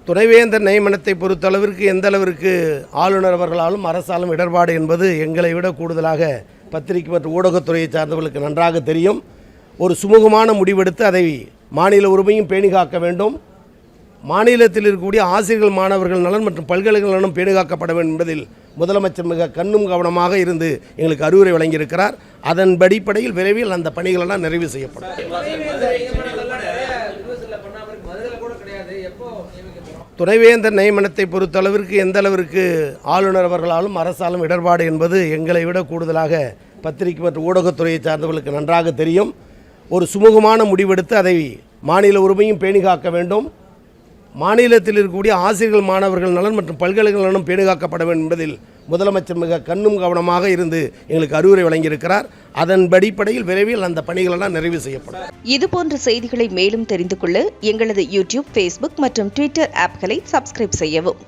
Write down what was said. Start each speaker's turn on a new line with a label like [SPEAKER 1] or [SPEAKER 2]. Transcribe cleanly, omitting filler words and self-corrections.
[SPEAKER 1] துணைவேந்தர் நியமனத்தை பொறுத்தளவிற்கு எந்த அளவிற்கு ஆளுநர் அவர்களாலும் அரசாலும் இடர்பாடு என்பது எங்களை விட கூடுதலாக பத்திரிகை மற்றும் ஊடகத்துறையை சார்ந்தவர்களுக்கு நன்றாக தெரியும். ஒரு சுமூகமான முடிவெடுத்து அதை மாநில உரிமையும் பேணி காக்க வேண்டும். மாநிலத்தில் இருக்கக்கூடிய ஆசிரியர்கள் மாணவர்கள் நலன் மற்றும் பல்கலைக்கழக நலனும் பேணிகாக்கப்பட வேண்டும் என்பதில் முதலமைச்சர் மிக கண்ணும் கவனமாக இருந்து எங்களுக்கு அறிவுரை வழங்கியிருக்கிறார். அதன் அடிப்படையில் விரைவில் அந்த பணிகளெல்லாம் நிறைவு செய்யப்படும். துணைவேந்தர் நியமனத்தை பொறுத்தளவிற்கு எந்த அளவிற்கு ஆளுநர் அவர்களாலும் அரசாலும் இடர்பாடு என்பது எங்களை விட கூடுதலாக பத்திரிகை மற்றும் ஊடகத்துறையை சார்ந்தவர்களுக்கு நன்றாக தெரியும். ஒரு சுமூகமான முடிவெடுத்து அதை மாநில உரிமையும் பேணி காக்க வேண்டும். மாநிலத்தில் இருக்கக்கூடிய ஆசிரியர்கள் மாணவர்கள் நலன் மற்றும் பல்கலைக்கழக நலனும் பேணிகாக்கப்பட வேண்டும் என்பதில் முதலமைச்சர் மிக கண்ணும் கவனமாக இருந்து எங்களுக்கு அறிவுரை வழங்கியிருக்கிறார். அதன் அடிப்படையில் விரைவில் அந்த பணிகளெல்லாம் நிறைவு செய்யப்படும்.
[SPEAKER 2] இதுபோன்ற செய்திகளை மேலும் தெரிந்து கொள்ள எங்களது யூடியூப், ஃபேஸ்புக் மற்றும் ட்விட்டர் ஆப்களை சப்ஸ்கிரைப் செய்யவும்.